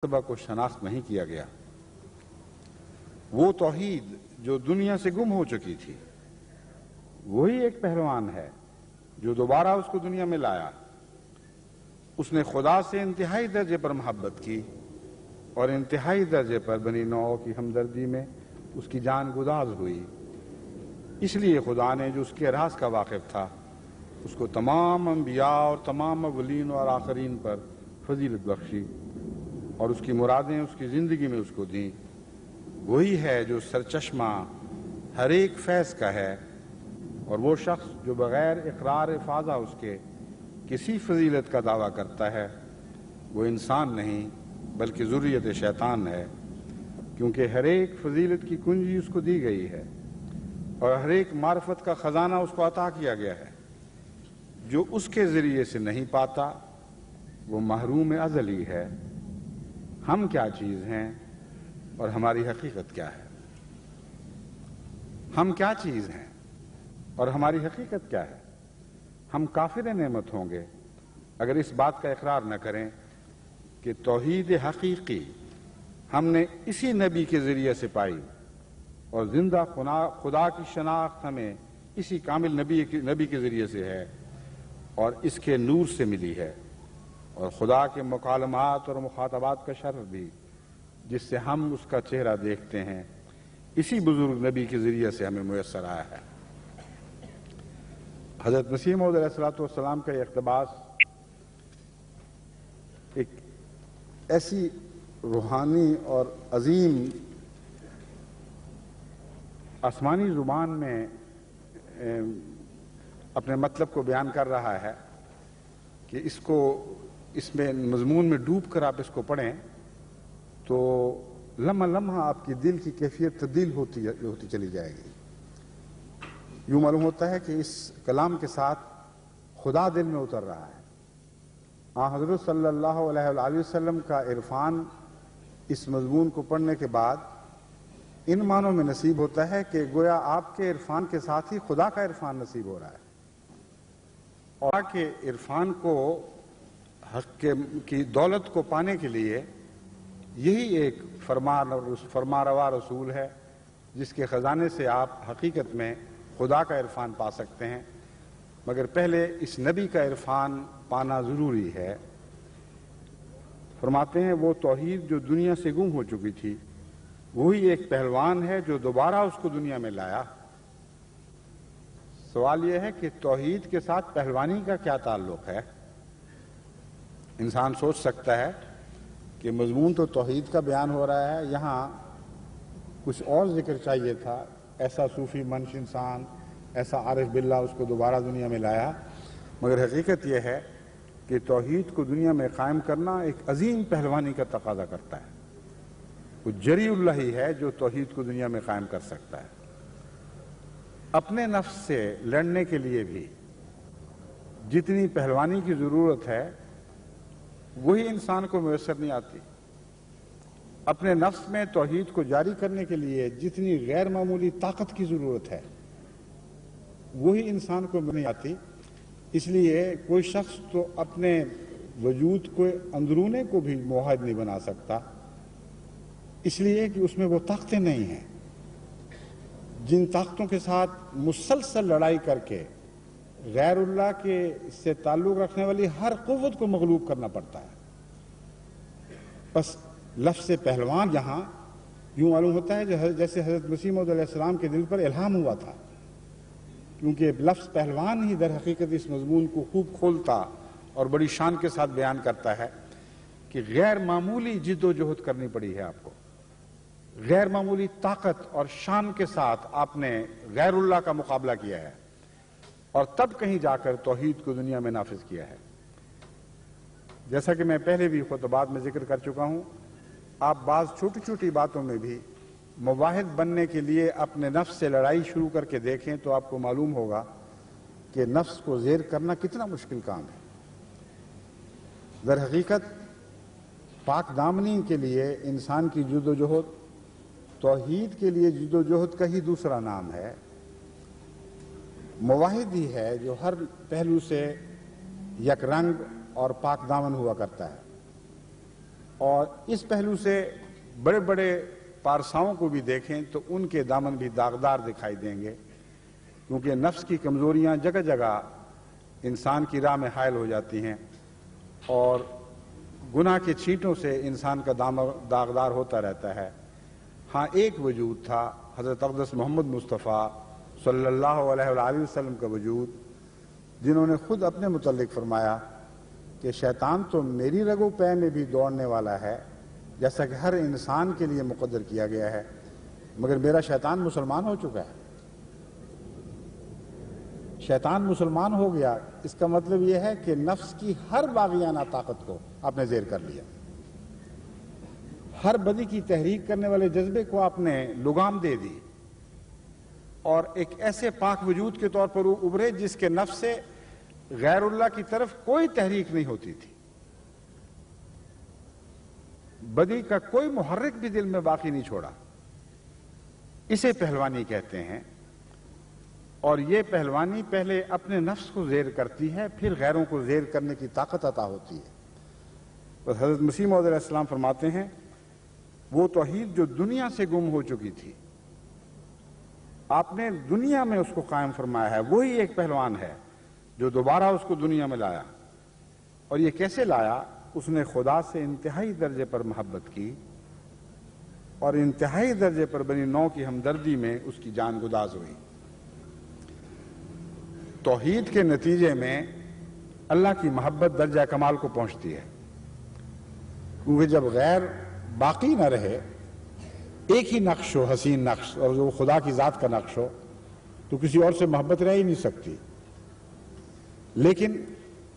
مرتبہ کو شناخت نہیں کیا گیا، وہ توحید جو دنیا سے گم ہو چکی تھی، وہی ایک پہلوان ہے جو دوبارہ اس کو دنیا میں لایا۔ اس نے خدا سے انتہائی درجے پر محبت کی اور انتہائی درجے پر بنی نوع کی ہمدردی میں اس کی جان گداز ہوئی۔ اس لیے خدا نے جو اس کے راز کا واقف تھا اس کو تمام انبیاء اور تمام اولین اور آخرین پر فضیلت بخشی اور اس کی مرادیں اس کی زندگی میں اس کو دیں۔ وہی ہے جو سرچشمہ ہر ایک فیض کا ہے، اور وہ شخص جو بغیر اقرار افاضہ اس کے کسی فضیلت کا دعویٰ کرتا ہے وہ انسان نہیں بلکہ ذریت شیطان ہے، کیونکہ ہر ایک فضیلت کی کنجی اس کو دی گئی ہے اور ہر ایک معرفت کا خزانہ اس کو عطا کیا گیا ہے۔ جو اس کے ذریعے سے نہیں پاتا وہ محروم ازلی ہے۔ ہم کیا چیز ہیں اور ہماری حقیقت کیا ہے؟ ہم کیا چیز ہیں اور ہماری حقیقت کیا ہے؟ ہم کافر نعمت ہوں گے اگر اس بات کا اقرار نہ کریں کہ توحید حقیقی ہم نے اسی نبی کے ذریعے سے پائی اور زندہ خدا کی شناخت ہمیں اسی کامل نبی کے ذریعے سے ہے اور اس کے نور سے ملی ہے، اور خدا کے مکالمات اور مخاطبات کا شرف بھی جس سے ہم اس کا چہرہ دیکھتے ہیں اسی بزرگ نبی کے ذریعے سے ہمیں میسر آیا ہے۔ حضرت مسیح موعود علیہ الصلوۃ والسلام کا یہ اقتباس ایک ایسی روحانی اور عظیم آسمانی زبان میں اپنے مطلب کو بیان کر رہا ہے کہ اس میں مضمون میں ڈوب کر آپ اس کو پڑھیں تو لمحہ لمحہ آپ کی دل کی کیفیت تبدیل ہوتی چلی جائے گی۔ یوں معلوم ہوتا ہے کہ اس کلام کے ساتھ خدا دل میں اتر رہا ہے۔ حضرت صلی اللہ علیہ وآلہ وسلم کا عرفان اس مضمون کو پڑھنے کے بعد ان معنوں میں نصیب ہوتا ہے کہ گویا آپ کے عرفان کے ساتھ ہی خدا کا عرفان نصیب ہو رہا ہے، اور کہ عرفان کو حق کی دولت کو پانے کے لیے یہی ایک فرما روا رسول ہے جس کے خزانے سے آپ حقیقت میں خدا کا عرفان پا سکتے ہیں، مگر پہلے اس نبی کا عرفان پانا ضروری ہے۔ فرماتے ہیں وہ توحید جو دنیا سے گم ہو چکی تھی وہی ایک پہلوان ہے جو دوبارہ اس کو دنیا میں لایا۔ سوال یہ ہے کہ توحید کے ساتھ پہلوانی کا کیا تعلق ہے؟ انسان سوچ سکتا ہے کہ مضمون تو توحید کا بیان ہو رہا ہے، یہاں کچھ اور ذکر چاہیے تھا، ایسا صوفی منش انسان، ایسا عارف باللہ اس کو دوبارہ دنیا میں لایا، مگر حقیقت یہ ہے کہ توحید کو دنیا میں قائم کرنا ایک عظیم پہلوانی کا تقاضا کرتا ہے۔ وہ جری اللہ ہی ہے جو توحید کو دنیا میں قائم کر سکتا ہے۔ اپنے نفس سے لڑنے کے لیے بھی جتنی پہلوانی کی ضرورت ہے وہی انسان کو میسر نہیں آتی۔ اپنے نفس میں توحید کو جاری کرنے کے لیے جتنی غیر معمولی طاقت کی ضرورت ہے وہی انسان کو نہیں آتی۔ اس لیے کوئی شخص تو اپنے وجود کو اندرونے کو بھی موحد نہیں بنا سکتا، اس لیے کہ اس میں وہ طاقتیں نہیں ہیں جن طاقتوں کے ساتھ مسلسل لڑائی کر کے غیر اللہ کے سے تعلق رکھنے والی ہر قوت کو مغلوب کرنا پڑتا ہے۔ بس لفظ پہلوان یہاں یوں معلوم ہوتا ہے جیسے حضرت مسیح موعود علیہ السلام کے دل پر الہام ہوا تھا، کیونکہ لفظ پہلوان ہی در حقیقت اس مضمون کو خوب کھولتا اور بڑی شان کے ساتھ بیان کرتا ہے کہ غیر معمولی جد و جہد کرنی پڑی ہے آپ کو، غیر معمولی طاقت اور شان کے ساتھ آپ نے غیر اللہ کا مقابلہ کیا ہے اور تب کہیں جا کر توحید کو دنیا میں نافذ کیا ہے۔ جیسا کہ میں پہلے بھی خطبات میں ذکر کر چکا ہوں، آپ بعض چھوٹی چھوٹی باتوں میں بھی مواحد بننے کے لیے اپنے نفس سے لڑائی شروع کر کے دیکھیں تو آپ کو معلوم ہوگا کہ نفس کو زیر کرنا کتنا مشکل کام ہے۔ در حقیقت پاک دامنی کے لیے انسان کی جد و جہد توحید کے لیے جد و جہد کا ہی دوسرا نام ہے۔ مواحد ہی ہے جو ہر پہلو سے یک رنگ اور پاک دامن ہوا کرتا ہے۔ اور اس پہلو سے بڑے بڑے پارساؤں کو بھی دیکھیں تو ان کے دامن بھی داغدار دکھائی دیں گے، کیونکہ نفس کی کمزوریاں جگہ جگہ انسان کی راہ میں حائل ہو جاتی ہیں اور گناہ کے چھینٹوں سے انسان کا داغدار ہوتا رہتا ہے۔ ہاں ایک وجود تھا، حضرت اقدس محمد مصطفیٰ صلی اللہ علیہ وآلہ وسلم کا وجود، جنہوں نے خود اپنے متعلق فرمایا کہ شیطان تو میری رگ و پے میں بھی دوڑنے والا ہے، جیسا کہ ہر انسان کے لیے مقدر کیا گیا ہے، مگر میرا شیطان مسلمان ہو چکا ہے۔ شیطان مسلمان ہو گیا، اس کا مطلب یہ ہے کہ نفس کی ہر باغیانہ طاقت کو آپ نے زیر کر لیا، ہر بدی کی تحریک کرنے والے جذبے کو آپ نے لگام دے دی، اور ایک ایسے پاک وجود کے طور پر وہ ابھرے جس کے نفس سے غیر اللہ کی طرف کوئی تحریک نہیں ہوتی تھی، بدی کا کوئی محرک بھی دل میں باقی نہیں چھوڑا۔ اسے پہلوانی کہتے ہیں، اور یہ پہلوانی پہلے اپنے نفس کو زیر کرتی ہے، پھر غیروں کو زیر کرنے کی طاقت عطا ہوتی ہے۔ بس حضرت مسیح موعود علیہ السلام فرماتے ہیں وہ توحید جو دنیا سے گم ہو چکی تھی، آپ نے دنیا میں اس کو قائم فرمایا ہے، وہی ایک پہلوان ہے جو دوبارہ اس کو دنیا میں لایا۔ اور یہ کیسے لایا؟ اس نے خدا سے انتہائی درجے پر محبت کی اور انتہائی درجے پر بنی نوع کی ہمدردی میں اس کی جان گداز ہوئی۔ توحید کے نتیجے میں اللہ کی محبت درجہ کمال کو پہنچتی ہے، کیونکہ جب غیر باقی نہ رہے، ایک ہی نقش ہو، حسین نقش، اور وہ خدا کی ذات کا نقش ہو، تو کسی اور سے محبت رہ ہی نہیں سکتی۔ لیکن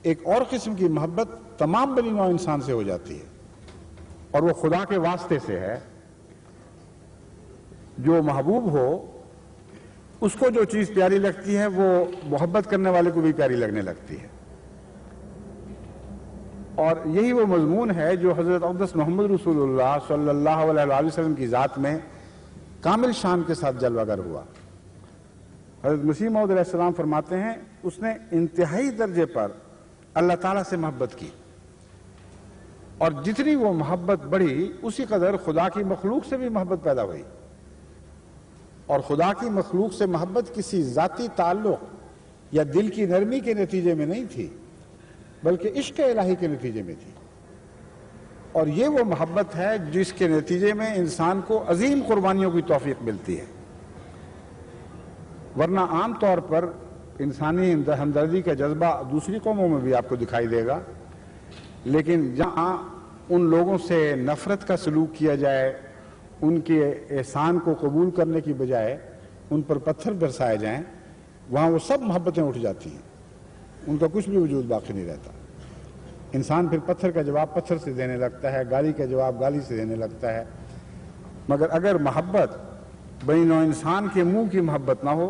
ایک اور قسم کی محبت تمام بنی نوع انسان سے ہو جاتی ہے، اور وہ خدا کے واسطے سے ہے۔ جو محبوب ہو اس کو جو چیز پیاری لگتی ہے وہ محبت کرنے والے کو بھی پیاری لگنے لگتی ہے، اور یہی وہ مضمون ہے جو حضرت اقدس محمد رسول اللہ صلی اللہ علیہ وآلہ وسلم کی ذات میں کامل شان کے ساتھ جلوہ گر ہوا۔ حضرت مسیح موعود علیہ السلام فرماتے ہیں اس نے انتہائی درجے پر اللہ تعالیٰ سے محبت کی، اور جتنی وہ محبت بڑھی اسی قدر خدا کی مخلوق سے بھی محبت پیدا ہوئی، اور خدا کی مخلوق سے محبت کسی ذاتی تعلق یا دل کی نرمی کے نتیجے میں نہیں تھی، بلکہ عشق الہی کے نتیجے میں تھی۔ اور یہ وہ محبت ہے جس کے نتیجے میں انسان کو عظیم قربانیوں کی توفیق ملتی ہے، ورنہ عام طور پر انسانی ہمدردی کا جذبہ دوسری قوموں میں بھی آپ کو دکھائی دے گا، لیکن جہاں ان لوگوں سے نفرت کا سلوک کیا جائے، ان کے احسان کو قبول کرنے کی بجائے ان پر پتھر برسائے جائیں، وہاں وہ سب محبتیں اٹھ جاتی ہیں، ان کا کچھ بھی وجود باقی نہیں رہتا۔ انسان پھر پتھر کا جواب پتھر سے دینے لگتا ہے، گالی کا جواب گالی سے دینے لگتا ہے۔ مگر اگر محبت بنی نوع انسان کے منہ کی محبت نہ ہو،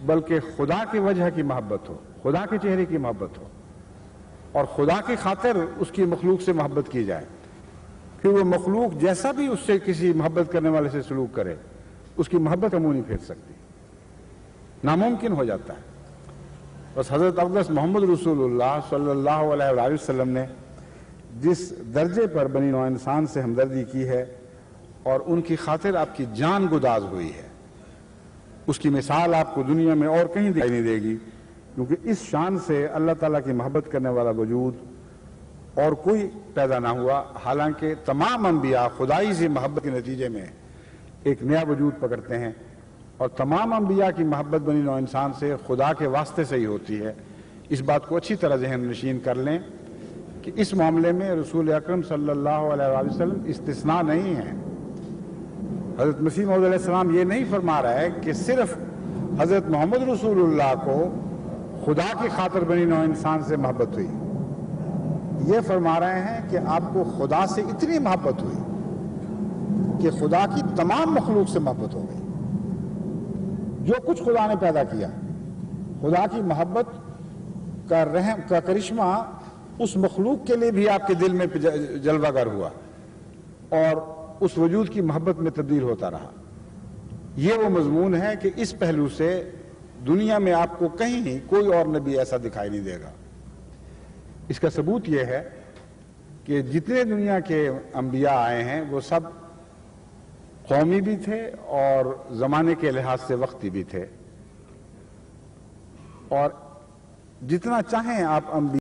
بلکہ خدا کی وجہ کی محبت ہو، خدا کے چہرے کی محبت ہو، اور خدا کی خاطر اس کی مخلوق سے محبت کی جائے، کہ وہ مخلوق جیسا بھی اس سے کسی محبت کرنے والے سے سلوک کرے، اس کی محبت کا منہ نہیں پھیر سکتی، ناممکن ہو جاتا ہے۔ بس حضرت اقدس محمد رسول اللہ صلی اللہ علیہ وآلہ وسلم نے جس درجے پر بنی نوع انسان سے ہمدردی کی ہے اور ان کی خاطر آپ کی جان گداز ہوئی ہے، اس کی مثال آپ کو دنیا میں اور کہیں دکھائی نہیں دے گی، کیونکہ اس شان سے اللہ تعالیٰ کی محبت کرنے والا وجود اور کوئی پیدا نہ ہوا۔ حالانکہ تمام انبیاء خدائی سے محبت کے نتیجے میں ایک نیا وجود پکڑتے ہیں، اور تمام انبیاء کی محبت بنی نوع انسان سے خدا کے واسطے سے ہی ہوتی ہے۔ اس بات کو اچھی طرح ذہن نشین کر لیں کہ اس معاملے میں رسول اکرم صلی اللہ علیہ وآلہ وسلم استثناء نہیں ہے۔ حضرت مسیح موعود علیہ السلام یہ نہیں فرما رہا ہے کہ صرف حضرت محمد رسول اللہ کو خدا کی خاطر بنی نوع انسان سے محبت ہوئی، یہ فرما رہے ہیں کہ آپ کو خدا سے اتنی محبت ہوئی کہ خدا کی تمام مخلوق سے محبت ہو گئی۔ جو کچھ خدا نے پیدا کیا، خدا کی محبت کا رحم کا کرشمہ اس مخلوق کے لیے بھی آپ کے دل میں جلوہ گر ہوا اور اس وجود کی محبت میں تبدیل ہوتا رہا۔ یہ وہ مضمون ہے کہ اس پہلو سے دنیا میں آپ کو کہیں کوئی اور نبی ایسا دکھائی نہیں دے گا۔ اس کا ثبوت یہ ہے کہ جتنے دنیا کے انبیاء آئے ہیں وہ سب قومی بھی تھے اور زمانے کے لحاظ سے وقتی بھی تھے، اور جتنا چاہیں آپ انبیاء